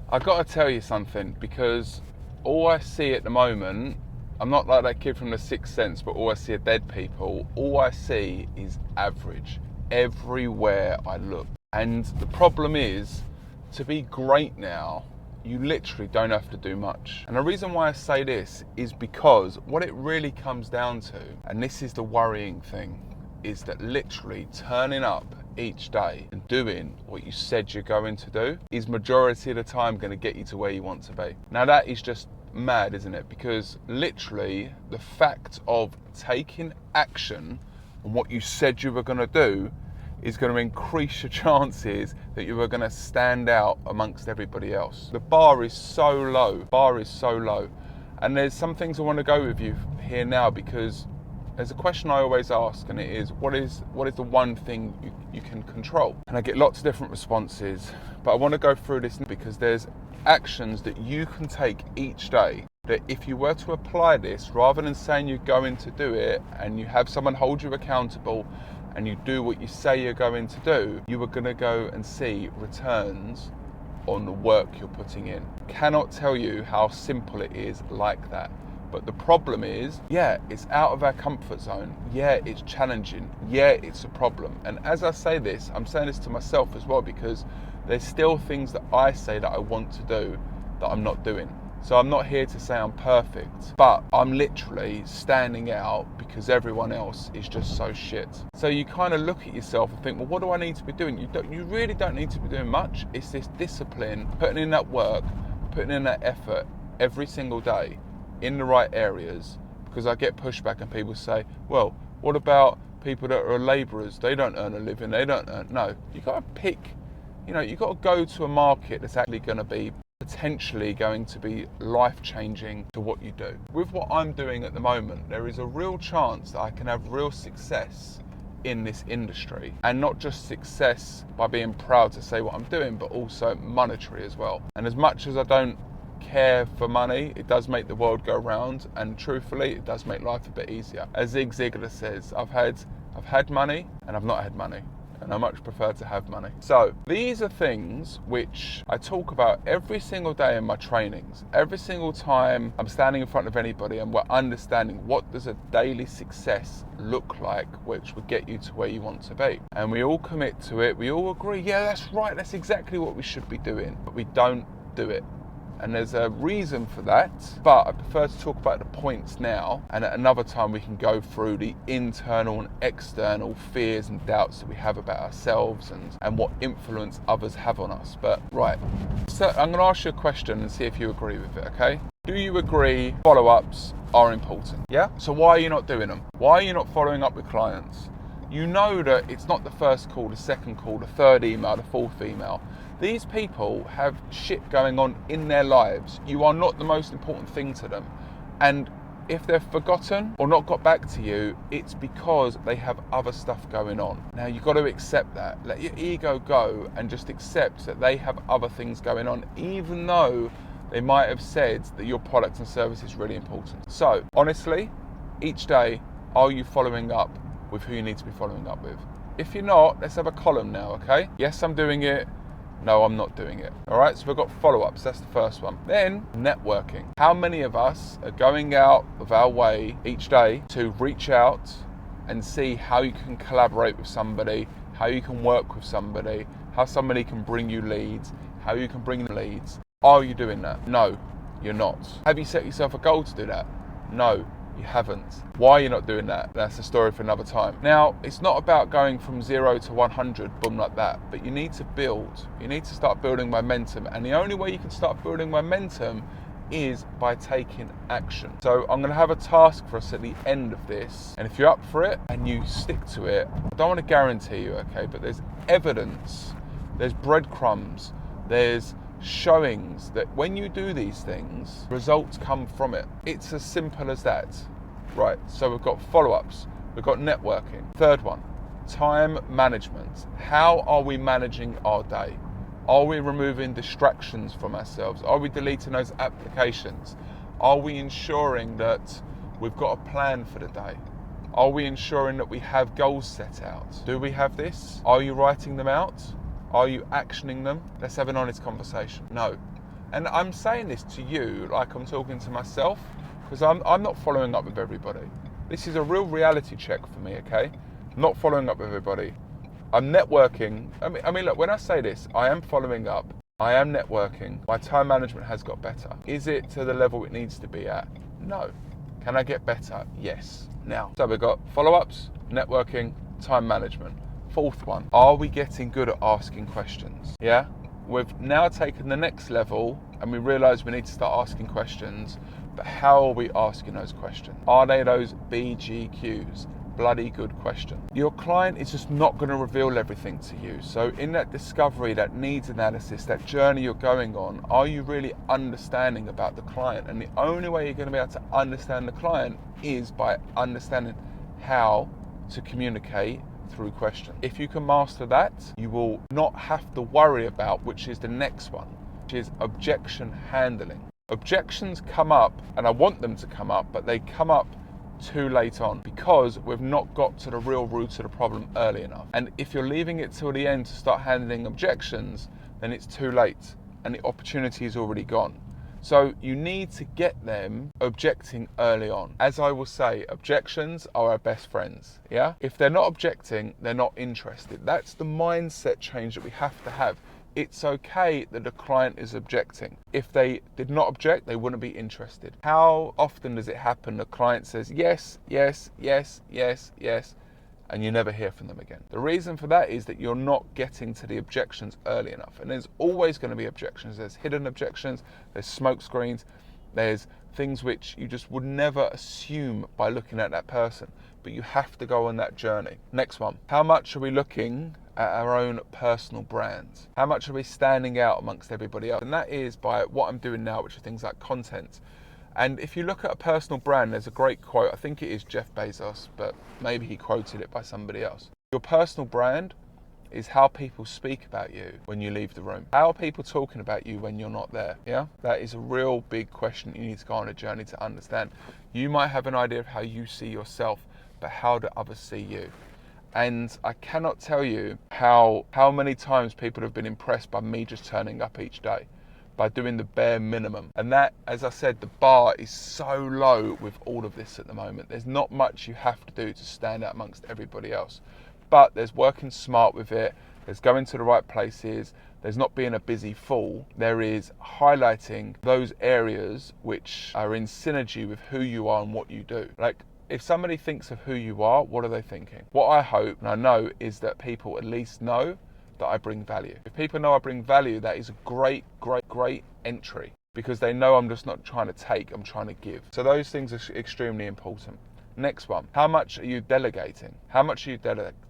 I got to tell you something, because all I see at the moment, I'm not like that kid from The Sixth Sense, but all I see are dead people. All I see is average everywhere I look. And the problem is, to be great now, you literally don't have to do much. And the reason why I say this is because what it really comes down to, and this is the worrying thing, is that literally turning up each day and doing what you said you're going to do is majority of the time going to get you to where you want to be. Now that is just mad, isn't it? Because literally the fact of taking action on what you said you were going to do is going to increase your chances that you are going to stand out amongst everybody else. The bar is so low. And there's some things I want to go with you here now, because there's a question I always ask, and it is, what is the one thing you can control? And I get lots of different responses, but I want to go through this because there's actions that you can take each day that if you were to apply this, rather than saying you're going to do it and you have someone hold you accountable and you do what you say you're going to do, you are going to go and see returns on the work you're putting in. Cannot tell you how simple it is like that. But the problem is, yeah, it's out of our comfort zone. Yeah, it's challenging. Yeah, it's a problem. And as I say this, I'm saying this to myself as well, because there's still things that I say that I want to do that I'm not doing. So I'm not here to say I'm perfect, but I'm literally standing out because everyone else is just so shit. So you kind of look at yourself and think, well, what do I need to be doing? You really don't need to be doing much. It's this discipline, putting in that work, putting in that effort every single day in the right areas. Because I get pushback and people say, well, what about people that are labourers? They don't earn a living, no, you got to pick, you got to go to a market that's actually going to be potentially going to be life-changing to what you do. With what I'm doing at the moment, there is a real chance that I can have real success in this industry, and not just success by being proud to say what I'm doing, but also monetary as well. And as much as I don't care for money, it does make the world go round, and truthfully it does make life a bit easier. As Zig Ziglar says, I've had money and I've not had money, and I much prefer to have money. So these are things which I talk about every single day in my trainings. Every single time I'm standing in front of anybody and we're understanding what does a daily success look like, which would get you to where you want to be. And we all commit to it, we all agree, yeah, that's right, that's exactly what we should be doing, but we don't do it. And there's a reason for that, but I prefer to talk about the points now, and at another time we can go through the internal and external fears and doubts that we have about ourselves and what influence others have on us. But right, so I'm going to ask you a question and see if you agree with it, okay? Do you agree follow-ups are important? Yeah? So why are you not doing them? Why are you not following up with clients? You know that it's not the first call, the second call, the third email, the fourth email. These people have shit going on in their lives. You are not the most important thing to them. And if they've forgotten or not got back to you, it's because they have other stuff going on. Now you've got to accept that. Let your ego go and just accept that they have other things going on, even though they might have said that your product and service is really important. So honestly, each day, are you following up with who you need to be following up with? If you're not, let's have a column now, okay? Yes, I'm doing it. No, I'm not doing it. All right, so we've got follow-ups. That's the first one. Then networking. How many of us are going out of our way each day to reach out and see how you can collaborate with somebody, how you can work with somebody, how somebody can bring you leads, how you can bring them leads? Are you doing that? No, you're not. Have you set yourself a goal to do that? No, you haven't. Why are you not doing that? That's a story for another time. Now, it's not about going from 0 to 100, boom, like that, but you need to build. You need to start building momentum, and the only way you can start building momentum is by taking action. So I'm going to have a task for us at the end of this, and if you're up for it and you stick to it, I don't want to guarantee you, okay, but there's evidence, there's breadcrumbs, there's showings that when you do these things, results come from it. It's as simple as that. Right, so we've got follow-ups, we've got networking. Third one, time management. How are we managing our day? Are we removing distractions from ourselves? Are we deleting those applications? Are we ensuring that we've got a plan for the day? Are we ensuring that we have goals set out? Do we have this? Are you writing them out? Are you actioning them? Let's have an honest conversation. No. And I'm saying this to you like I'm talking to myself, because I'm not following up with everybody. This is a real reality check for me, okay? Not following up with everybody. I'm networking. I mean, look, when I say this, I am following up. I am networking. My time management has got better. Is it to the level it needs to be at? No. Can I get better? Yes. Now, so we've got follow-ups, networking, time management. Fourth one, are we getting good at asking questions? Yeah? We've now taken the next level and we realise we need to start asking questions, but how are we asking those questions? Are they those BGQs? Bloody good question. Your client is just not going to reveal everything to you. So in that discovery, that needs analysis, that journey you're going on, are you really understanding about the client? And the only way you're going to be able to understand the client is by understanding how to communicate through questions. If you can master that, you will not have to worry about, which is the next one, which is objection handling. Objections come up, and I want them to come up, but they come up too late on because we've not got to the real root of the problem early enough. And if you're leaving it till the end to start handling objections, then it's too late and the opportunity is already gone. So you need to get them objecting early on. As I will say, objections are our best friends, yeah? If they're not objecting, they're not interested. That's the mindset change that we have to have. It's okay that the client is objecting. If they did not object, they wouldn't be interested. How often does it happen the client says yes, yes, yes, yes, yes, and you never hear from them again? The reason for that is that you're not getting to the objections early enough. And there's always going to be objections. There's hidden objections, there's smoke screens, there's things which you just would never assume by looking at that person. But you have to go on that journey. Next one, how much are we looking at our own personal brands? How much are we standing out amongst everybody else? And that is by what I'm doing now, which are things like content. And if you look at a personal brand, there's a great quote. I think it is Jeff Bezos, but maybe he quoted it by somebody else. Your personal brand is how people speak about you when you leave the room. How are people talking about you when you're not there? Yeah, that is a real big question you need to go on a journey to understand. You might have an idea of how you see yourself, but how do others see you? And I cannot tell you how many times people have been impressed by me just turning up each day, by doing the bare minimum. And that, as I said, the bar is so low with all of this at the moment. There's not much you have to do to stand out amongst everybody else. But there's working smart with it, there's going to the right places, there's not being a busy fool, there is highlighting those areas which are in synergy with who you are and what you do. Like, if somebody thinks of who you are, what are they thinking? What I hope and I know is that people at least know that I bring value. If people know I bring value, that is a great, great, great entry, because they know I'm just not trying to take, I'm trying to give. So those things are extremely important. Next one, how much are you delegating? How much are you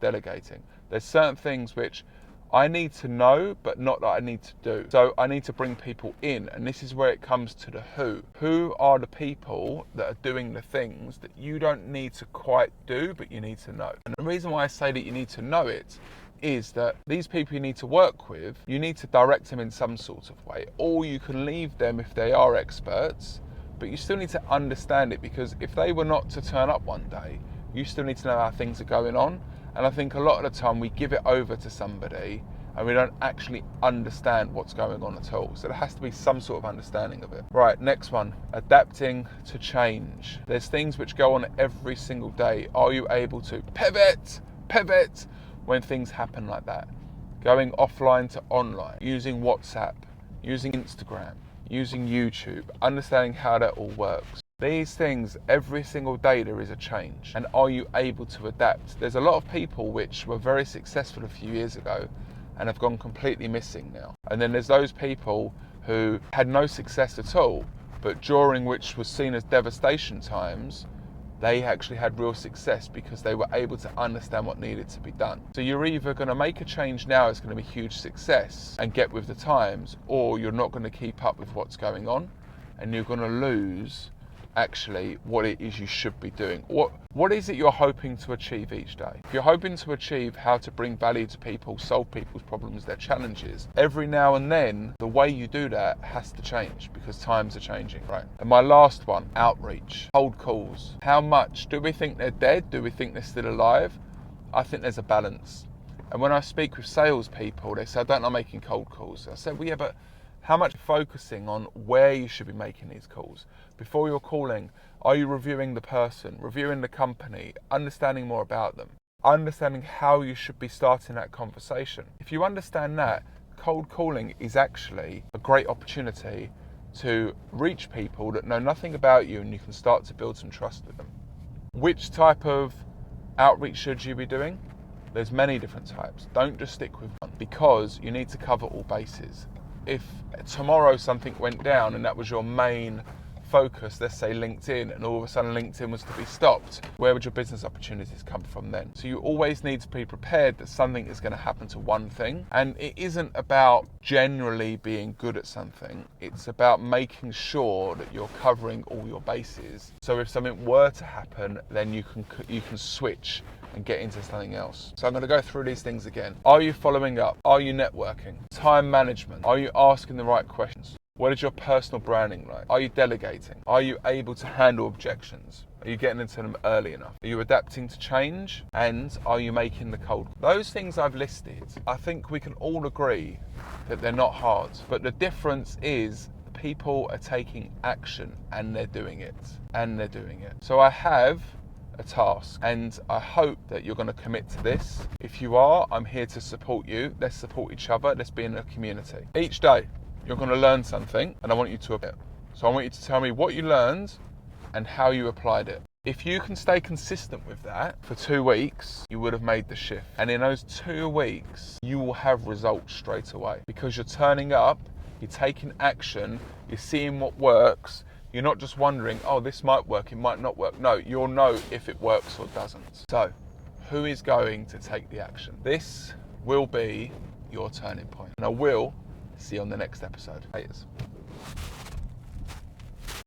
delegating? There's certain things which I need to know, but not that I need to do. So I need to bring people in, and this is where it comes to the who. Who are the people that are doing the things that you don't need to quite do, but you need to know? And the reason why I say that you need to know it is that these people you need to work with, you need to direct them in some sort of way, or you can leave them if they are experts, but you still need to understand it, because if they were not to turn up one day, you still need to know how things are going on. And I think a lot of the time we give it over to somebody and we don't actually understand what's going on at all. So there has to be some sort of understanding of it. Right, next one, adapting to change. There's things which go on every single day. Are you able to pivot when things happen like that? Going offline to online, using WhatsApp, using Instagram, using YouTube, understanding how that all works. These things, every single day there is a change. And are you able to adapt? There's a lot of people which were very successful a few years ago and have gone completely missing now. And then there's those people who had no success at all, but during which was seen as devastation times, they actually had real success because they were able to understand what needed to be done. So you're either going to make a change now, it's going to be huge success and get with the times, or you're not going to keep up with what's going on and you're going to lose actually what it is you should be doing. What is it you're hoping to achieve each day? If you're hoping to achieve how to bring value to people, solve people's problems, their challenges, every now and then the way you do that has to change because times are changing, right? And my last one, outreach, cold calls. How much? Do we think they're dead? Do we think they're still alive? I think there's a balance. And when I speak with salespeople, they say, I don't like making cold calls. I say, well, yeah, but How much focusing on where you should be making these calls? Before you're calling, are you reviewing the person, reviewing the company, understanding more about them, understanding how you should be starting that conversation? If you understand that, cold calling is actually a great opportunity to reach people that know nothing about you, and you can start to build some trust with them. Which type of outreach should you be doing? There's many different types. Don't just stick with one, because you need to cover all bases. If tomorrow something went down and that was your main focus, let's say LinkedIn, and all of a sudden LinkedIn was to be stopped, where would your business opportunities come from then? So you always need to be prepared that something is going to happen to one thing. And it isn't about generally being good at something, it's about making sure that you're covering all your bases, so if something were to happen, then you can switch and get into something else. So I'm going to go through these things again. Are you following up? Are you networking? Time management. Are you asking the right questions? What is your personal branding like? Are you delegating? Are you able to handle objections? Are you getting into them early enough? Are you adapting to change? And are you making the cold? Those things I've listed, I think we can all agree that they're not hard. But the difference is people are taking action, and they're doing it. So I have a task, and I hope that you're going to commit to this. If you are, I'm here to support you. Let's support each other. Let's be in a community. Each day you're going to learn something, and I want you to So I want you to tell me what you learned and how you applied it. If you can stay consistent with that for 2 weeks, you would have made the shift. And in those 2 weeks, you will have results straight away, because you're turning up, you're taking action, you're seeing what works. You're not just wondering, oh, this might work, it might not work. No, you'll know if it works or doesn't. So, who is going to take the action? This will be your turning point. And I will see you on the next episode. Haters.